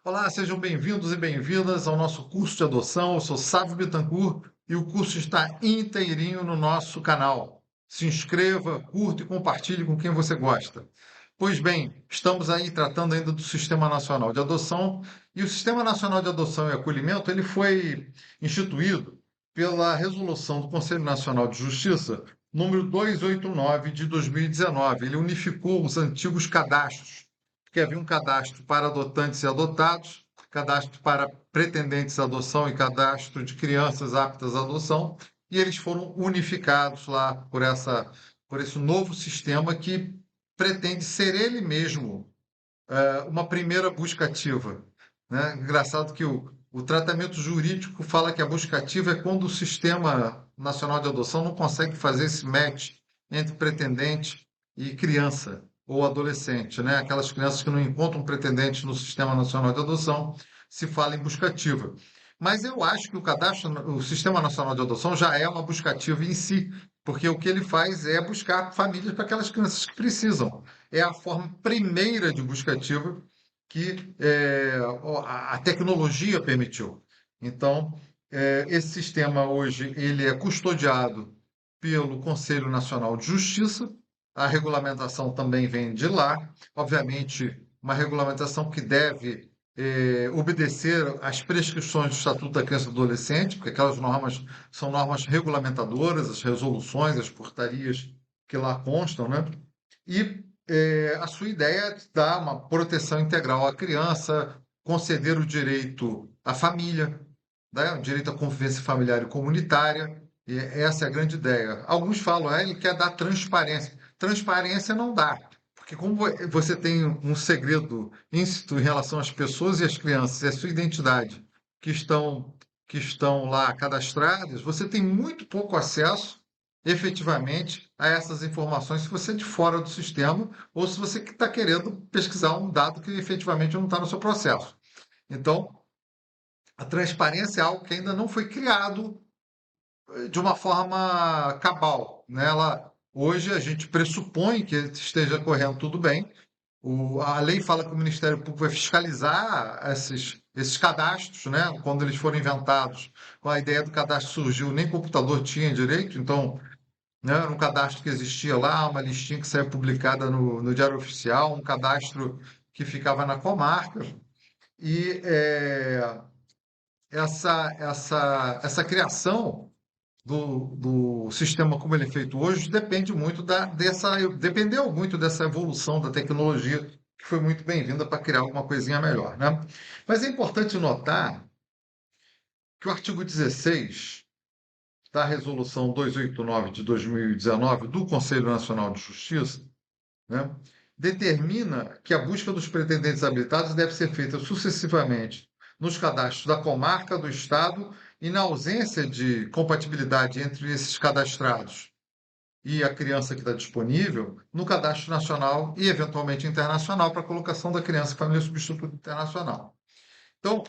Olá, sejam bem-vindos e bem-vindas ao nosso curso de adoção. Eu sou Sávio Bittencourt e o curso está inteirinho no nosso canal. Se inscreva, curta e compartilhe com quem você gosta. Pois bem, estamos aí tratando ainda do Sistema Nacional de Adoção e o Sistema Nacional de Adoção e Acolhimento ele foi instituído pela Resolução do Conselho Nacional de Justiça número 289 de 2019. Ele unificou os antigos cadastros porque havia um cadastro para adotantes e adotados, cadastro para pretendentes à adoção e cadastro de crianças aptas à adoção, e eles foram unificados lá por esse novo sistema que pretende ser ele mesmo uma primeira busca ativa, né? Engraçado que o tratamento jurídico fala que a busca ativa é quando o Sistema Nacional de Adoção não consegue fazer esse match entre pretendente e criança ou adolescente, né? Aquelas crianças que não encontram pretendente no Sistema Nacional de Adoção, se fala em busca ativa. Mas eu acho que o Sistema Nacional de Adoção já é uma busca ativa em si, porque o que ele faz é buscar famílias para aquelas crianças que precisam. É a forma primeira de busca ativa que a tecnologia permitiu. Então, esse sistema hoje ele é custodiado pelo Conselho Nacional de Justiça. A regulamentação também vem de lá. Obviamente, uma regulamentação que deve obedecer às prescrições do Estatuto da Criança e do Adolescente, porque aquelas normas são normas regulamentadoras, as resoluções, as portarias que lá constam, né? E a sua ideia é dar uma proteção integral à criança, conceder o direito à família, né? O direito à convivência familiar e comunitária. E essa é a grande ideia. Alguns falam, ele quer dar transparência. Transparência não dá, porque como você tem um segredo íncito em relação às pessoas e às crianças, e a sua identidade que estão lá cadastradas, você tem muito pouco acesso efetivamente a essas informações se você é de fora do sistema ou se você está querendo pesquisar um dado que efetivamente não está no seu processo. Então, a transparência é algo que ainda não foi criado de uma forma cabal, né? Hoje a gente pressupõe que esteja correndo tudo bem. A lei fala que o Ministério Público vai fiscalizar esses cadastros, né? Quando eles foram inventados, com a ideia do cadastro surgiu, nem computador tinha direito, então né? Era um cadastro que existia lá, uma listinha que saía publicada no Diário Oficial, um cadastro que ficava na comarca. E essa criação do sistema como ele é feito hoje dependeu muito dessa evolução da tecnologia, que foi muito bem-vinda para criar alguma coisinha melhor, né? Mas é importante notar que o artigo 16 da Resolução 289 de 2019 do Conselho Nacional de Justiça, né, determina que a busca dos pretendentes habilitados deve ser feita sucessivamente nos cadastros da comarca, do estado e na ausência de compatibilidade entre esses cadastrados e a criança que está disponível, no cadastro nacional e eventualmente internacional para a colocação da criança em família substituta internacional. Então,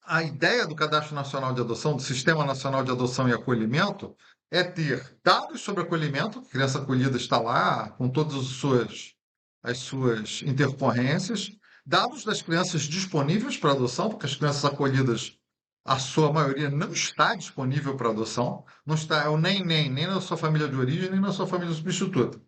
a ideia do Cadastro Nacional de Adoção, do Sistema Nacional de Adoção e Acolhimento, é ter dados sobre acolhimento, a criança acolhida está lá com todas as suas intercorrências, dados das crianças disponíveis para adoção, porque as crianças acolhidas, a sua maioria não está disponível para adoção, não está, é o nem na sua família de origem, nem na sua família substituta.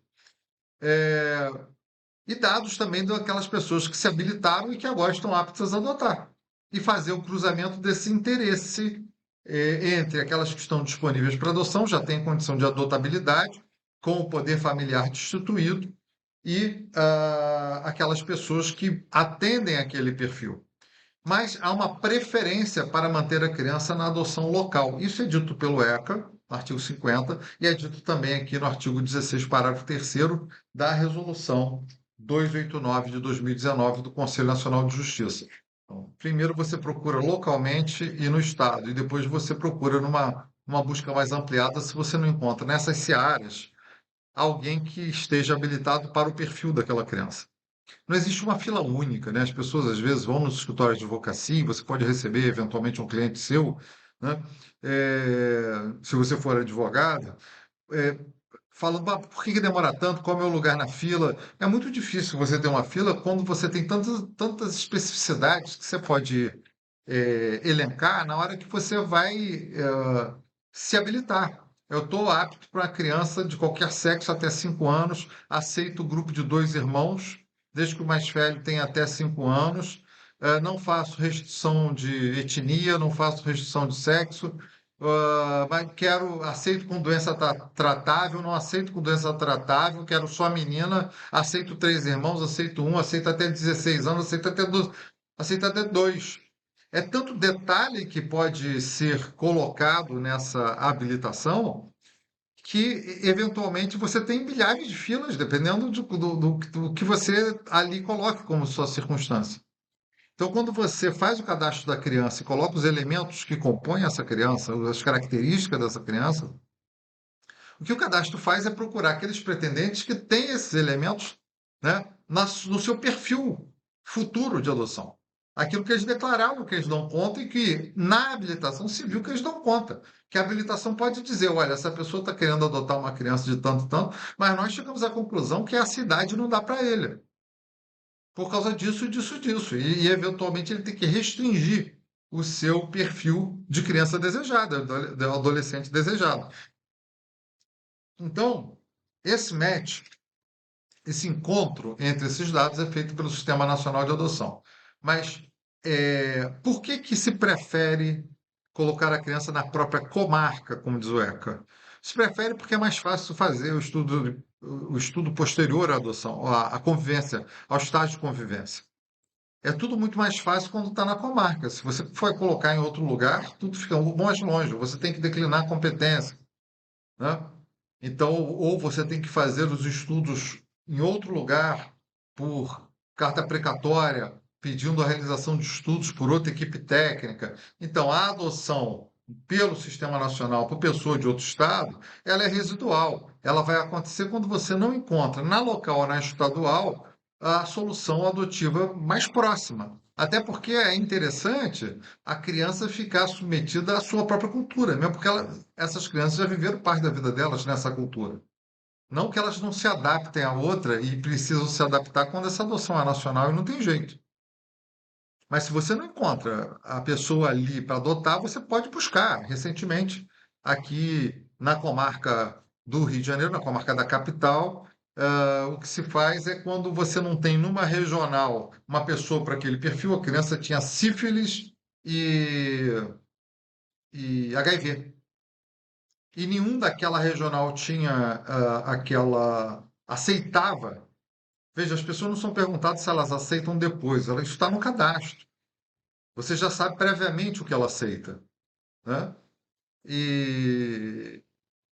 E dados também daquelas pessoas que se habilitaram e que agora estão aptas a adotar. E fazer o cruzamento desse interesse entre aquelas que estão disponíveis para adoção, já têm condição de adotabilidade, com o poder familiar destituído, e aquelas pessoas que atendem aquele perfil. Mas há uma preferência para manter a criança na adoção local. Isso é dito pelo ECA, no artigo 50, e é dito também aqui no artigo 16, parágrafo 3º da Resolução 289 de 2019 do Conselho Nacional de Justiça. Então, primeiro você procura localmente e no estado, e depois você procura numa busca mais ampliada se você não encontra nessas searas alguém que esteja habilitado para o perfil daquela criança. Não existe uma fila única, né? As pessoas às vezes vão nos escritórios de advocacia, você pode receber eventualmente um cliente seu, né? Se você for advogado, é, falando, "Ah, por que que demora tanto? Qual é o meu lugar na fila?" É muito difícil você ter uma fila quando você tem tantas especificidades que você pode elencar na hora que você vai se habilitar. Eu estou apto para criança de qualquer sexo até 5 anos, aceito o grupo de 2 irmãos, desde que o mais velho tenha até 5 anos, não faço restrição de etnia, não faço restrição de sexo, mas aceito com doença tratável, não aceito com doença tratável, quero só menina, aceito 3 irmãos, aceito um, aceito até 16 anos, aceito até dois. É tanto detalhe que pode ser colocado nessa habilitação que, eventualmente, você tem milhares de filas, dependendo do que você ali coloque como sua circunstância. Então, quando você faz o cadastro da criança e coloca os elementos que compõem essa criança, as características dessa criança, o que o cadastro faz é procurar aqueles pretendentes que têm esses elementos, né, no seu perfil futuro de adoção. Aquilo que eles declararam que eles dão conta e que na habilitação se viu que eles dão conta. Que a habilitação pode dizer, olha, essa pessoa está querendo adotar uma criança de tanto, tanto, mas nós chegamos à conclusão que a cidade não dá para ele por causa disso, disso, disso. Eventualmente, ele tem que restringir o seu perfil de criança desejada, de adolescente desejado. Então, esse match, esse encontro entre esses dados é feito pelo Sistema Nacional de Adoção. Mas por que que se prefere colocar a criança na própria comarca, como diz o ECA? Se prefere porque é mais fácil fazer o estudo posterior à adoção, à convivência, ao estágio de convivência. É tudo muito mais fácil quando está na comarca. Se você for colocar em outro lugar, tudo fica mais longe. Você tem que declinar a competência, né? Então, ou você tem que fazer os estudos em outro lugar por carta precatória, pedindo a realização de estudos por outra equipe técnica. Então, a adoção pelo Sistema Nacional por pessoa de outro estado, ela é residual. Ela vai acontecer quando você não encontra na local ou na estadual a solução adotiva mais próxima. Até porque é interessante a criança ficar submetida à sua própria cultura, mesmo porque essas crianças já viveram parte da vida delas nessa cultura. Não que elas não se adaptem à outra e precisam se adaptar quando essa adoção é nacional e não tem jeito. Mas se você não encontra a pessoa ali para adotar, você pode buscar. Recentemente, aqui na comarca do Rio de Janeiro, na comarca da capital, o que se faz é quando você não tem numa regional uma pessoa para aquele perfil, a criança tinha sífilis e, e HIV. E nenhum daquela regional tinha aquela aceitava. Veja, as pessoas não são perguntadas se elas aceitam depois, ela está no cadastro. Você já sabe previamente o que ela aceita, né? E,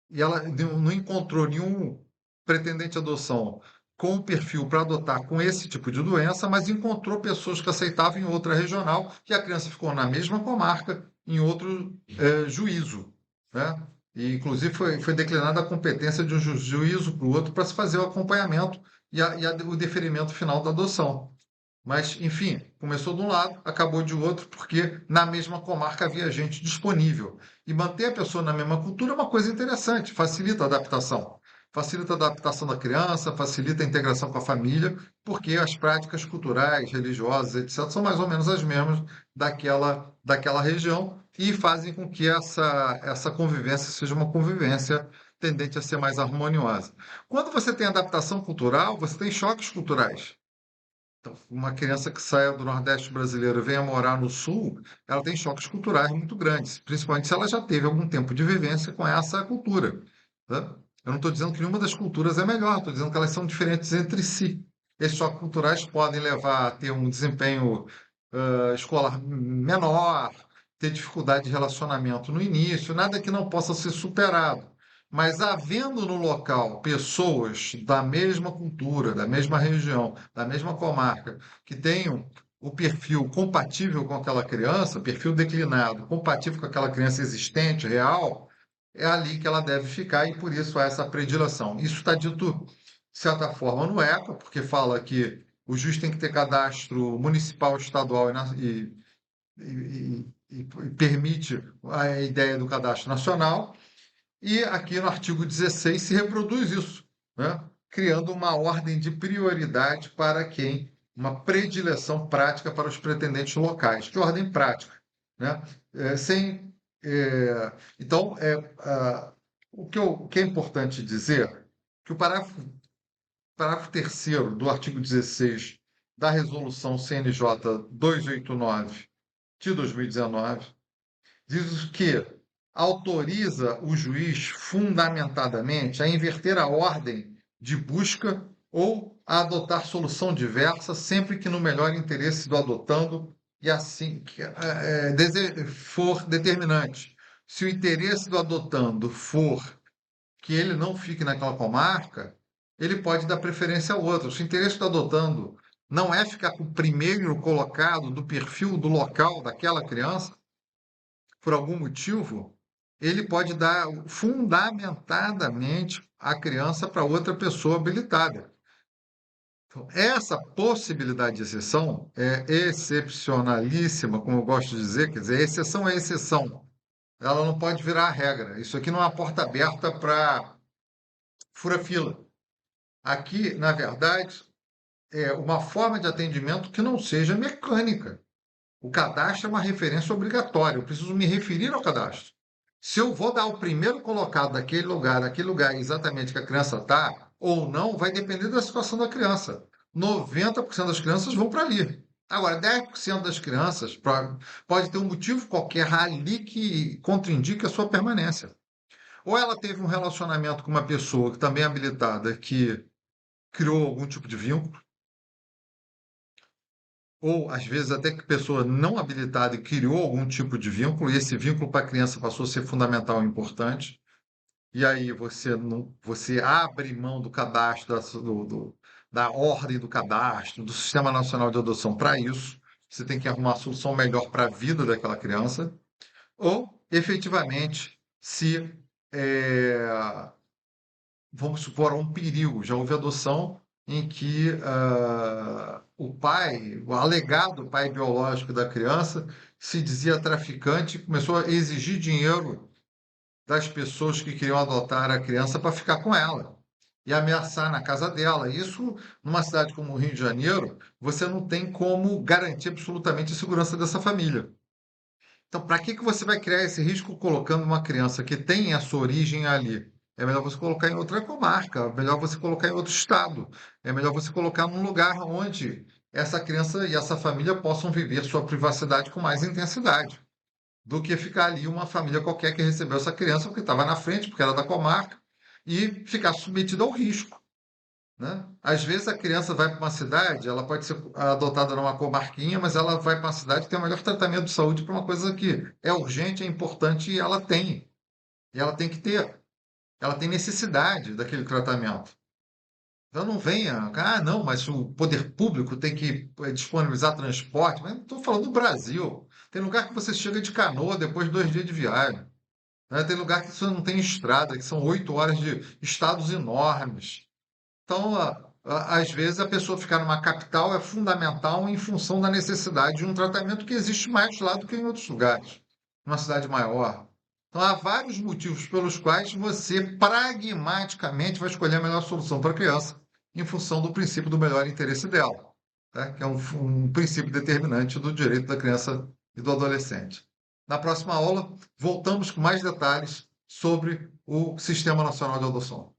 e ela não encontrou nenhum pretendente à adoção com o perfil para adotar com esse tipo de doença, mas encontrou pessoas que aceitavam em outra regional e a criança ficou na mesma comarca, em outro juízo, né? E, inclusive, foi declinada a competência de um juízo para o outro para se fazer o acompanhamento e o deferimento final da adoção. Mas, enfim, começou de um lado, acabou de outro, porque na mesma comarca havia gente disponível. E manter a pessoa na mesma cultura é uma coisa interessante, facilita a adaptação. Facilita a adaptação da criança, facilita a integração com a família, porque as práticas culturais, religiosas, etc., são mais ou menos as mesmas daquela região e fazem com que essa convivência seja uma convivência tendente a ser mais harmoniosa. Quando você tem adaptação cultural, você tem choques culturais. Então, uma criança que saia do Nordeste brasileiro e venha morar no Sul, ela tem choques culturais muito grandes, principalmente se ela já teve algum tempo de vivência com essa cultura, né? Eu não estou dizendo que nenhuma das culturas é melhor, estou dizendo que elas são diferentes entre si. Esses choques culturais podem levar a ter um desempenho escolar menor, ter dificuldade de relacionamento no início, nada que não possa ser superado. Mas havendo no local pessoas da mesma cultura, da mesma região, da mesma comarca, que tenham o perfil compatível com aquela criança, perfil declinado, compatível com aquela criança existente, real, é ali que ela deve ficar e por isso há essa predileção. Isso está dito, de certa forma, no ECA, porque fala que o juiz tem que ter cadastro municipal, estadual e permite a ideia do cadastro nacional. E aqui no artigo 16 se reproduz isso, né? Criando uma ordem de prioridade para quem, uma predileção prática para os pretendentes locais. Que ordem prática, né? Sem, então, o que é importante dizer que o parágrafo 3º do artigo 16 da Resolução CNJ 289 de 2019 diz que autoriza o juiz fundamentadamente a inverter a ordem de busca ou a adotar solução diversa, sempre que no melhor interesse do adotando e assim que for determinante. Se o interesse do adotando for que ele não fique naquela comarca, ele pode dar preferência ao outro. Se o interesse do adotando não é ficar com o primeiro colocado do perfil do local daquela criança, por algum motivo, ele pode dar fundamentadamente a criança para outra pessoa habilitada. Então, essa possibilidade de exceção é excepcionalíssima, como eu gosto de dizer, quer dizer, exceção é exceção. Ela não pode virar a regra. Isso aqui não é uma porta aberta para fura-fila. Aqui, na verdade, é uma forma de atendimento que não seja mecânica. O cadastro é uma referência obrigatória. Eu preciso me referir ao cadastro. Se eu vou dar o primeiro colocado daquele lugar exatamente que a criança está, ou não, vai depender da situação da criança. 90% das crianças vão para ali. Agora, 10% das crianças pode ter um motivo qualquer ali que contraindique a sua permanência. Ou ela teve um relacionamento com uma pessoa que também é habilitada, que criou algum tipo de vínculo, ou às vezes até que pessoa não habilitada e criou algum tipo de vínculo, e esse vínculo para a criança passou a ser fundamental e importante, e aí você abre mão do cadastro, da ordem do cadastro, do Sistema Nacional de Adoção para isso, você tem que arrumar uma solução melhor para a vida daquela criança, ou efetivamente, se vamos supor, um perigo. Já houve adoção em que o pai, o alegado pai biológico da criança, se dizia traficante e começou a exigir dinheiro das pessoas que queriam adotar a criança para ficar com ela e ameaçar na casa dela. Isso, numa cidade como o Rio de Janeiro, você não tem como garantir absolutamente a segurança dessa família. Então, para que você vai criar esse risco colocando uma criança que tem a sua origem ali? É melhor você colocar em outra comarca, é melhor você colocar em outro estado, é melhor você colocar num lugar onde essa criança e essa família possam viver sua privacidade com mais intensidade, do que ficar ali uma família qualquer que recebeu essa criança porque estava na frente, porque era da comarca, e ficar submetida ao risco, né? Às vezes a criança vai para uma cidade, ela pode ser adotada numa comarquinha, mas ela vai para uma cidade que tem o melhor tratamento de saúde para uma coisa que é urgente, é importante e ela tem. E ela tem que ter. Ela tem necessidade daquele tratamento. Então não venha, não, mas o poder público tem que disponibilizar transporte. Mas não estou falando do Brasil. Tem lugar que você chega de canoa depois de 2 dias de viagem, né? Tem lugar que você não tem estrada, que são 8 horas de estados enormes. Então, às vezes, a pessoa ficar numa capital é fundamental em função da necessidade de um tratamento que existe mais lá do que em outros lugares, numa cidade maior. Então, há vários motivos pelos quais você pragmaticamente vai escolher a melhor solução para a criança, em função do princípio do melhor interesse dela, tá? Que é um princípio determinante do direito da criança e do adolescente. Na próxima aula, voltamos com mais detalhes sobre o Sistema Nacional de Adoção.